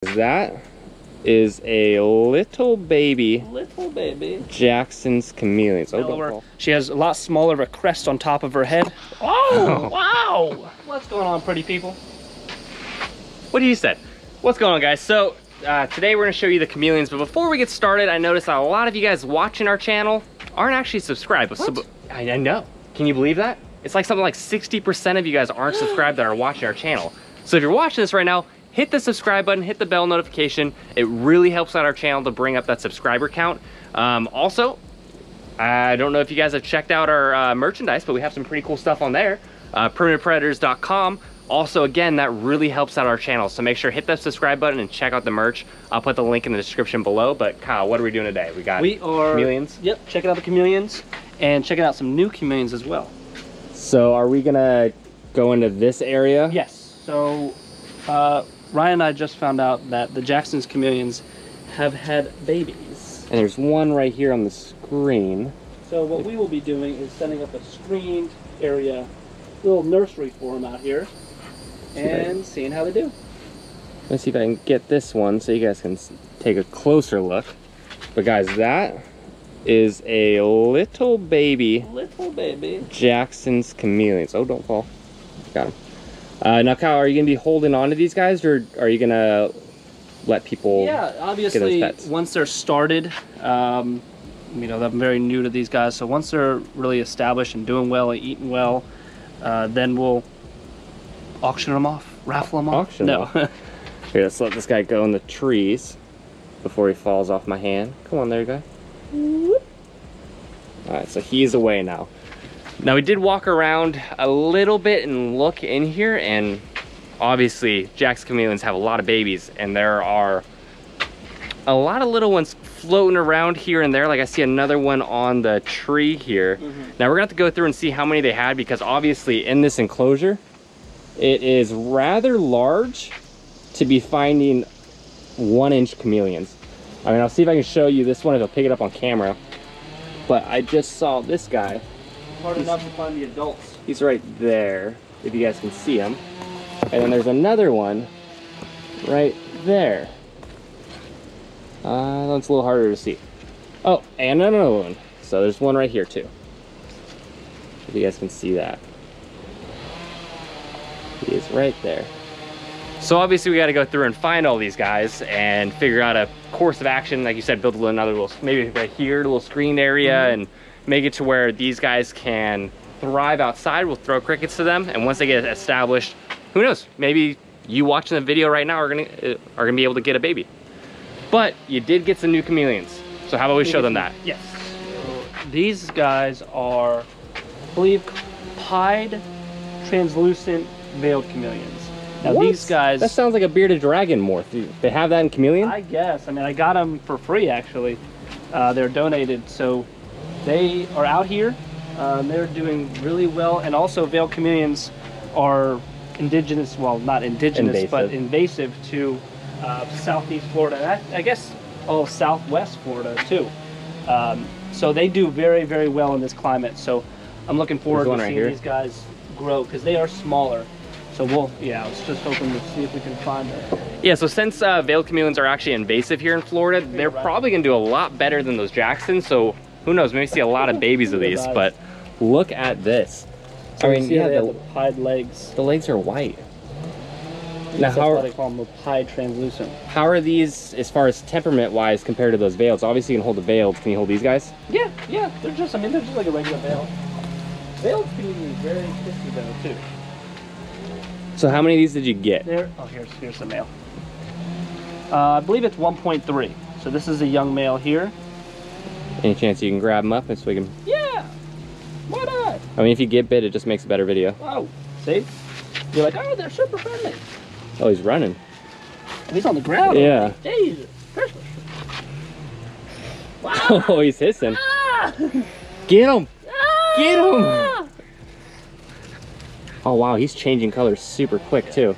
That is a little baby Jackson's Chameleons. Oh, she has a lot smaller of a crest on top of her head. Oh, wow! What's going on, pretty people? What do you say? What's going on, guys? So today we're going to show you the chameleons, but before we get started, I noticed that a lot of you guys watching our channel aren't actually subscribed. I know. Can you believe that? It's like something like 60% of you guys aren't subscribed that are watching our channel. So if you're watching this right now, hit the subscribe button, hit the bell notification. It really helps out our channel to bring up that subscriber count. Also, I don't know if you guys have checked out our merchandise, but we have some pretty cool stuff on there. PrimitivePredators.com. Also, again, that really helps out our channel. So make sure to hit that subscribe button and check out the merch. I'll put the link in the description below. But Kyle, what are we doing today? We are chameleons. Yep, checking out the chameleons and checking out some new chameleons as well. So are we gonna go into this area? Yes. So Ryan and I just found out that the Jackson's chameleons have had babies. And there's one right here on the screen. So what we will be doing is setting up a screened area, little nursery for them out here, and seeing how they do. Let's see if I can get this one so you guys can take a closer look. But guys, that is a little baby Jackson's Chameleons. Oh, don't fall. Got him. Now, Kyle, are you going to be holding on to these guys, or are you going to let people obviously, get pets? Once they're started, you know, I'm very new to these guys, so once they're really established and doing well and eating well, then we'll auction them off, raffle them off. Auction them off. Here, let's let this guy go in the trees before he falls off my hand. Come on there, guy. Alright, so he's away now. Now, we did walk around a little bit and look in here, and obviously Jack's chameleons have a lot of babies, and there are a lot of little ones floating around here and there. Like I see another one on the tree here. Now we're gonna have to go through and see how many they had, because obviously in this enclosure it is rather large to be finding 1-inch chameleons. I mean, I'll see if I can show you this one if I'll pick it up on camera, but I just saw this guy. Hard enough to find the adults. He's right there, if you guys can see him. And then there's another one right there. That's a little harder to see. Oh, and another one. So there's one right here too, if you guys can see that. He is right there. So obviously we got to go through and find all these guys and figure out a course of action. Like you said, build another little, maybe right here, a little screened area, and make it to where these guys can thrive outside. We'll throw crickets to them, and once they get established, who knows, maybe you watching the video right now are gonna be able to get a baby. But you did get some new chameleons, so how about we show them that? Yes. So these guys are, I believe, pied translucent veiled chameleons. Now these guys, that sounds like a bearded dragon morph. They have that in chameleon? I guess. I mean, I got them for free actually. They're donated, so they are out here. They're doing really well, and also veiled chameleons are indigenous, well, not indigenous, but invasive to southeast Florida, and I guess all southwest Florida too. So they do very, very well in this climate. So I'm looking forward to seeing these guys grow, because they are smaller. So I was just hoping to see if we can find them. Yeah, so since veiled chameleons are actually invasive here in Florida, they're probably gonna do a lot better than those Jacksons. So who knows, maybe see a lot of babies of these. But look at this. So I mean, yeah, the pied legs. The legs are white. Now, how are they call them? The pied translucent. How are these, as far as temperament wise, compared to those veiled? So obviously you can hold the veiled. Can you hold these guys? Yeah. They're just, I mean, they're just like a regular veiled. Veiled can be very pissy though too. So how many of these did you get? Here's the male. I believe it's 1.3. So this is a young male here. Any chance you can grab them up so we can? Yeah. Why not? I mean, if you get bit, it just makes a better video. Oh, see? You're like, oh, they're super friendly. Oh, he's running. He's on the ground. Yeah. Jesus Christmas. Wow. Oh, he's hissing. Ah! Get him! Ah! Get him! Oh wow, he's changing colors super quick too.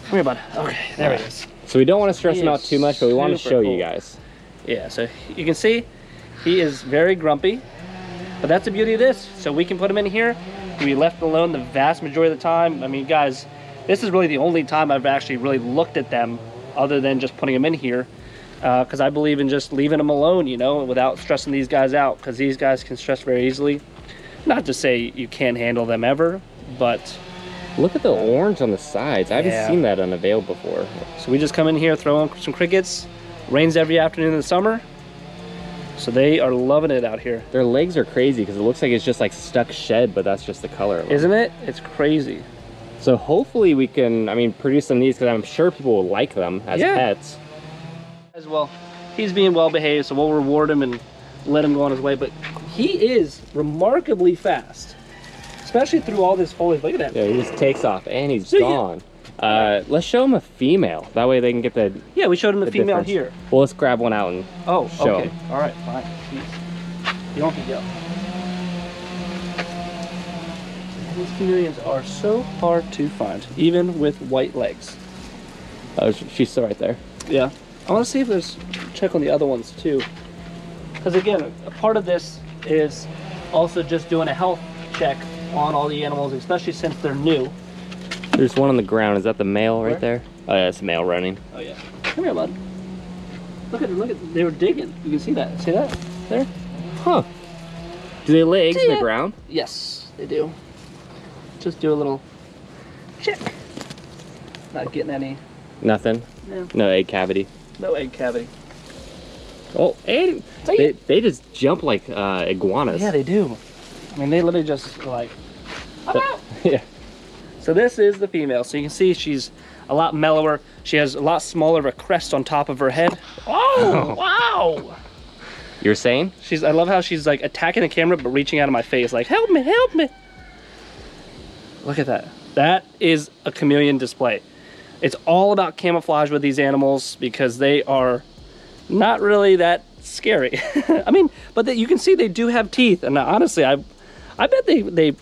Come here, bud. Okay, there he is. So we don't want to stress him out too much, but we want to show you guys. Yeah, so you can see he is very grumpy, but that's the beauty of this. So we can put him in here. We left alone the vast majority of the time. I mean, guys, This is really the only time I've actually really looked at them other than just putting them in here, because I believe in just leaving them alone, you know, without stressing these guys out, because these guys can stress very easily. Not to say you can't handle them ever, but look at the orange on the sides. I haven't seen that on a veil before. So we just come in here, throw on some crickets. Rains every afternoon in the summer, so they are loving it out here. Their legs are crazy because it looks like it's just like stuck shed, but that's just the color of them. Isn't it? It's crazy. So hopefully we can, I mean, produce some of these, because I'm sure people will like them as pets. As well, he's being well behaved, so we'll reward him and let him go on his way. But he is remarkably fast, especially through all this foliage. Look at that. Yeah, he just takes off and he's gone. Let's show him a female. That way they can get the we showed him the female difference. here. Well, let's grab one out and show him. All right, fine. Jeez. You don't have to yell. These chameleons are so hard to find, even with white legs. Oh, she's still right there. Yeah. I want to see if there's, check on the other ones too. Because again, a part of this is also just doing a health check on all the animals, especially since they're new. There's one on the ground. Is that the male right there? Oh yeah, it's a male running. Oh yeah. Come here, bud. Look at, they were digging. You can see that. See that? There? Huh. Do they lay eggs in the ground? Yes, they do. Just do a little check. Not getting any. Nothing? No. No egg cavity? No egg cavity. Oh, and they just jump like iguanas. Yeah, they do. I mean, they literally just like, yeah. So this is the female. So you can see she's a lot mellower. She has a lot smaller of a crest on top of her head. Oh, wow. You're saying? I love how she's like attacking the camera, but reaching out of my face like, help me, help me. Look at that. That is a chameleon display. It's all about camouflage with these animals because they are not really that scary. I mean, but you can see they do have teeth. And honestly, I bet they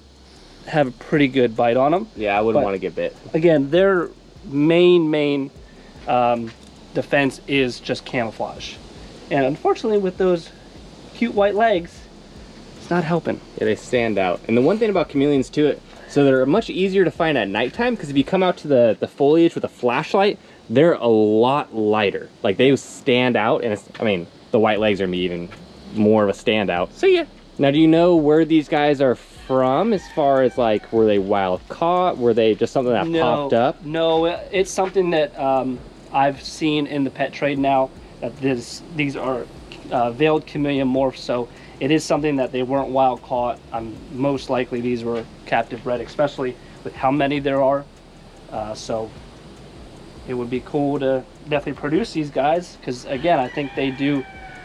have a pretty good bite on them. Yeah, I wouldn't want to get bit. Again, their main defense is just camouflage. And unfortunately, with those cute white legs, it's not helping. Yeah, they stand out. And the one thing about chameleons too, so they're much easier to find at nighttime, because if you come out to the foliage with a flashlight, they're a lot lighter. Like they stand out, and it's, I mean, the white legs are even more of a standout. So yeah. Now, do you know where these guys are from, as far as like, were they wild caught? Were they just something that popped up? No, it's something that I've seen in the pet trade now, that these are veiled chameleon morphs, so it is something that they weren't wild caught. Most likely these were captive bred, especially with how many there are. So it would be cool to definitely produce these guys, because again, I think they do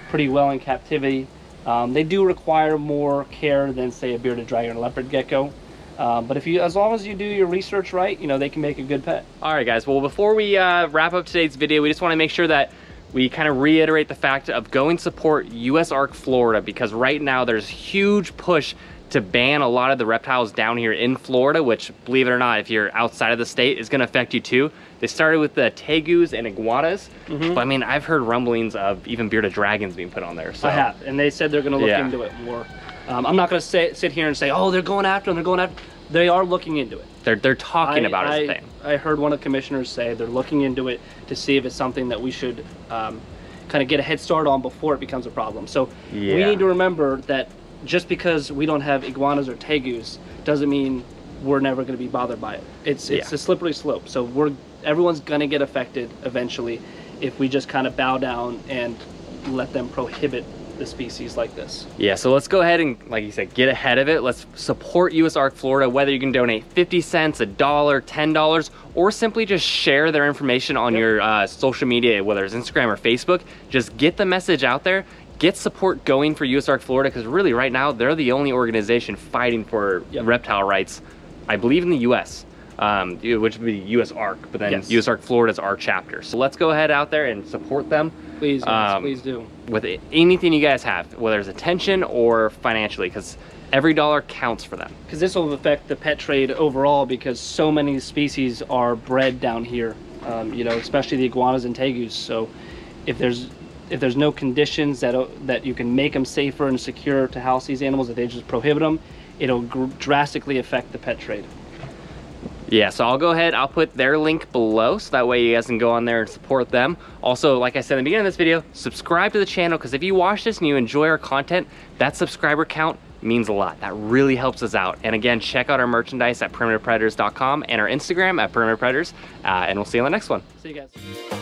pretty well in captivity. They do require more care than, say, a bearded dragon or leopard gecko. But as long as you do your research right, you know, they can make a good pet. All right, guys. Well, before we wrap up today's video, we just want to make sure that we kind of reiterate the fact of going support US Ark Florida, because right now there's huge push to ban a lot of the reptiles down here in Florida, which, believe it or not, if you're outside of the state, is going to affect you too. They started with the tegus and iguanas, but I mean, I've heard rumblings of even bearded dragons being put on there. So. I have, and they said they're going to look into it more. I'm not going to sit here and say, oh, they're going after them, they're going after. They are looking into it. They're talking about it as a thing. I heard one of the commissioners say they're looking into it to see if it's something that we should kind of get a head start on before it becomes a problem. So we need to remember that just because we don't have iguanas or tegus doesn't mean we're never going to be bothered by it. It's a slippery slope. So everyone's going to get affected eventually if we just kind of bow down and let them prohibit the species like this. Yeah, so let's go ahead and, like you said, get ahead of it. Let's support US Ark Florida, whether you can donate 50 cents, $1, $10, or simply just share their information on your social media, whether it's Instagram or Facebook. Just get the message out there. Get support going for US Ark Florida, because really right now they're the only organization fighting for reptile rights, I believe, in the US, which would be US Ark, but then US Ark Florida is our chapter. So let's go ahead out there and support them. Please, please do. With anything you guys have, whether it's attention or financially, because every dollar counts for them. Because this will affect the pet trade overall, because so many species are bred down here, you know, especially the iguanas and tegus. So if there's no conditions that you can make them safer and secure to house these animals, if they just prohibit them, it'll drastically affect the pet trade. Yeah, so I'll go ahead, I'll put their link below so that way you guys can go on there and support them. Also, like I said in the beginning of this video, subscribe to the channel, because if you watch this and you enjoy our content, that subscriber count means a lot. That really helps us out. And again, check out our merchandise at perimeterpredators.com and our Instagram at perimeterpredators, and we'll see you on the next one. See you guys.